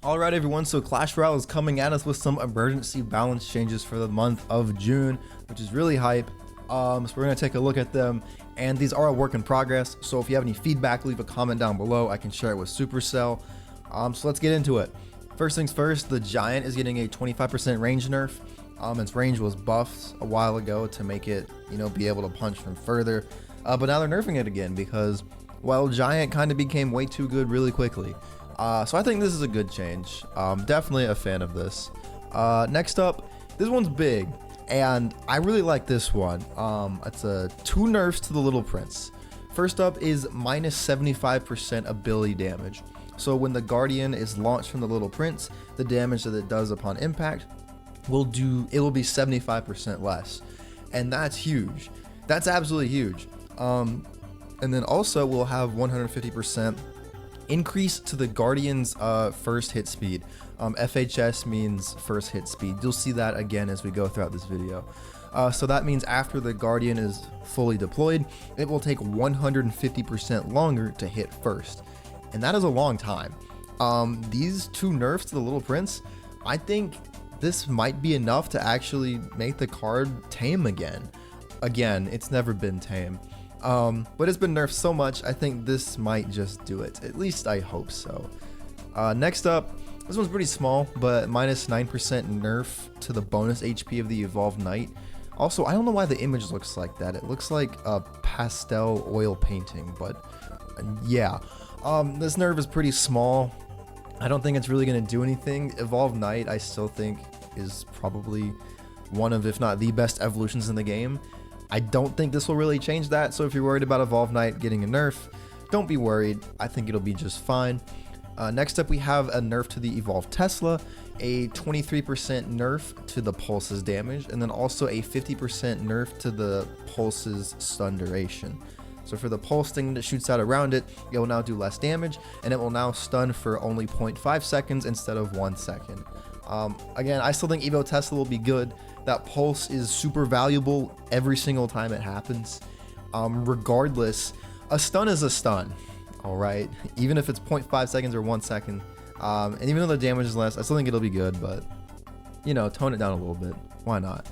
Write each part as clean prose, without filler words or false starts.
Alright everyone, so Clash Royale is coming at us with some emergency balance changes for the month of June, which is really hype. So we're going to take a look at them, and these are a work in progress, so if you have any feedback, leave a comment down below. I can share it with Supercell. So let's get into it. First things first, the Giant is getting a 25% range nerf. Its range was buffed a while ago to make it, be able to punch from further, but now they're nerfing it again because, well, Giant kind of became way too good really quickly. So I think this is a good change. Definitely a fan of this. Next up, this one's big, and I really like this one. It's two nerfs to the Little Prince. First up is minus 75% ability damage. So when the Guardian is launched from the Little Prince, the damage that it does upon impact will be 75% less, and that's huge. That's absolutely huge. And then also we'll have 150% increase to the Guardian's first hit speed. FHS means first hit speed. You'll see that again as we go throughout this video. So that means after the Guardian is fully deployed, it will take 150% longer to hit first. And that is a long time. These two nerfs to the Little Prince, I think this might be enough to actually make the card tame again. Again, it's never been tame. But it's been nerfed so much, I think this might just do it. At least I hope so. Next up, this one's pretty small, but minus 9% nerf to the bonus HP of the Evolved Knight. Also, I don't know why the image looks like that. It looks like a pastel oil painting, but yeah. This nerf is pretty small. I don't think it's really going to do anything. Evolved Knight, I still think, is probably one of, if not the best evolutions in the game. I don't think this will really change that, so if you're worried about Evolved Knight getting a nerf, don't be worried. I think it'll be just fine. Next up, we have a nerf to the Evolved Tesla, a 23% nerf to the Pulse's damage, and then also a 50% nerf to the Pulse's stun duration. So for the Pulse thing that shoots out around it, it will now do less damage, and it will now stun for only 0.5 seconds instead of 1 second. Again, I still think Evo Tesla will be good. That Pulse is super valuable every single time it happens. Regardless, a stun is a stun, alright? Even if it's 0.5 seconds or 1 second. And even though the damage is less, I still think it'll be good, but, tone it down a little bit. Why not?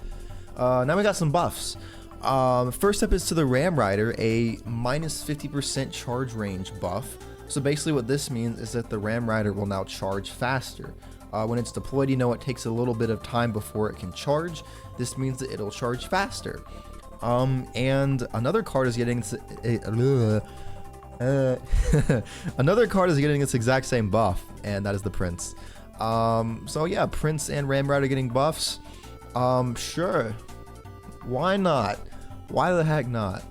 Now we got some buffs. First up is to the Ram Rider, a minus 50% charge range buff. So basically what this means is that the Ram Rider will now charge faster. When it's deployed, it takes a little bit of time before it can charge. This means that it'll charge faster. And another card is getting another card is getting its exact same buff, and that is the Prince. So yeah, Prince and Ram Rider getting buffs. Sure. Why not? Why the heck not?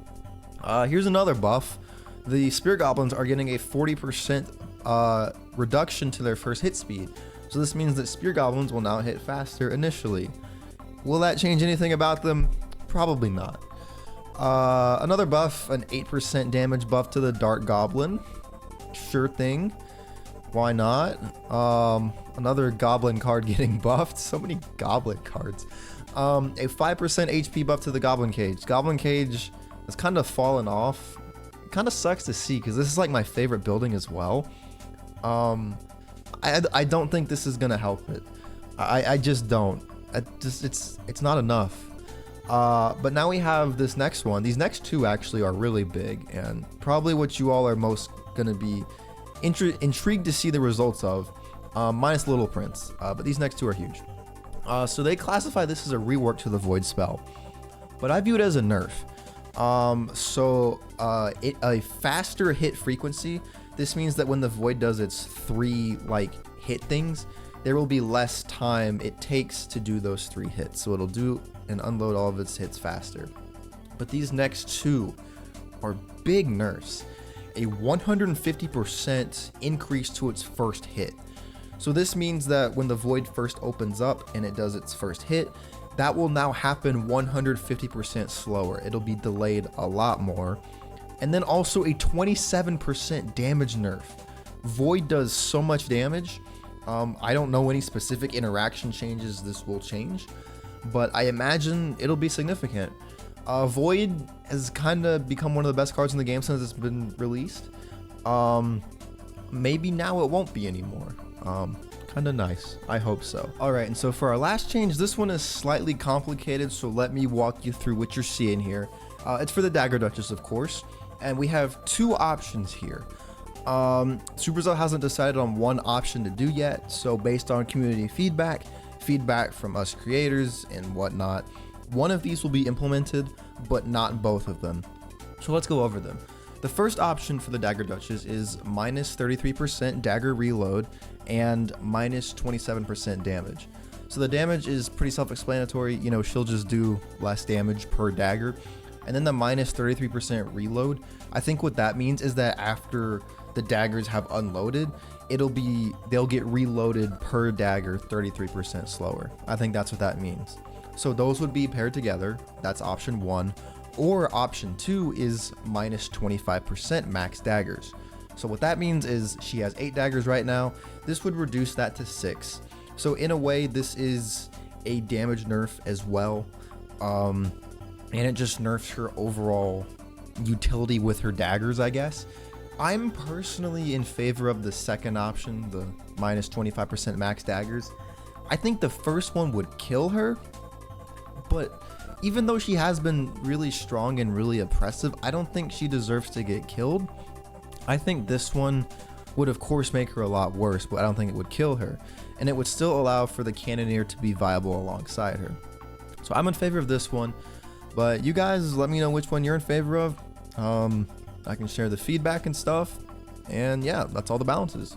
Here's another buff. The Spear Goblins are getting a 40% reduction to their first hit speed. So this means that Spear Goblins will now hit faster initially. Will that change anything about them? Probably not. Another buff, an 8% damage buff to the Dark Goblin. Sure thing. Why not? Another Goblin card getting buffed. So many Goblin cards. A 5% HP buff to the Goblin Cage. Goblin Cage has kind of fallen off. It kind of sucks to see because this is like my favorite building as well. I don't think this is gonna help it. I just don't. It's not enough. But now we have this next one. These next two actually are really big and probably what you all are most gonna be intrigued to see the results of, minus Little Prince. But these next two are huge. So they classify this as a rework to the Void spell, but I view it as a nerf. A faster hit frequency. This means that when the Void does its 3 hit things, there will be less time it takes to do those 3 hits. So it'll do and unload all of its hits faster. But these next two are big nerfs. A 150% increase to its first hit. So this means that when the Void first opens up and it does its first hit, that will now happen 150% slower. It'll be delayed a lot more. And then also a 27% damage nerf. Void does so much damage. I don't know any specific interaction changes this will change, but I imagine it'll be significant. Void has kind of become one of the best cards in the game since it's been released. Maybe now it won't be anymore. Kind kind of nice. I hope so. All right, and so for our last change, this one is slightly complicated, so let me walk you through what you're seeing here. It's for the Dagger Duchess, of course, and we have two options here. Supercell hasn't decided on one option to do yet, so based on community feedback from us creators and whatnot, one of these will be implemented, but not both of them. So let's go over them. The first option for the Dagger Duchess is minus 33% dagger reload and minus 27% damage. So the damage is pretty self-explanatory, you know, she'll just do less damage per dagger. And then the minus 33% reload, I think what that means is that after the daggers have unloaded, they'll get reloaded per dagger 33% slower. I think that's what that means. So those would be paired together. That's option 1. Or option 2 is minus 25% max daggers. So what that means is she has 8 daggers right now. This would reduce that to 6. So in a way, this is a damage nerf as well. And it just nerfs her overall utility with her daggers, I guess. I'm personally in favor of the second option, the minus 25% max daggers. I think the first one would kill her, but even though she has been really strong and really oppressive, I don't think she deserves to get killed. I think this one would of course make her a lot worse, but I don't think it would kill her. And it would still allow for the Cannoneer to be viable alongside her. So I'm in favor of this one, but you guys let me know which one you're in favor of. I can share the feedback and stuff. And yeah, that's all the balances.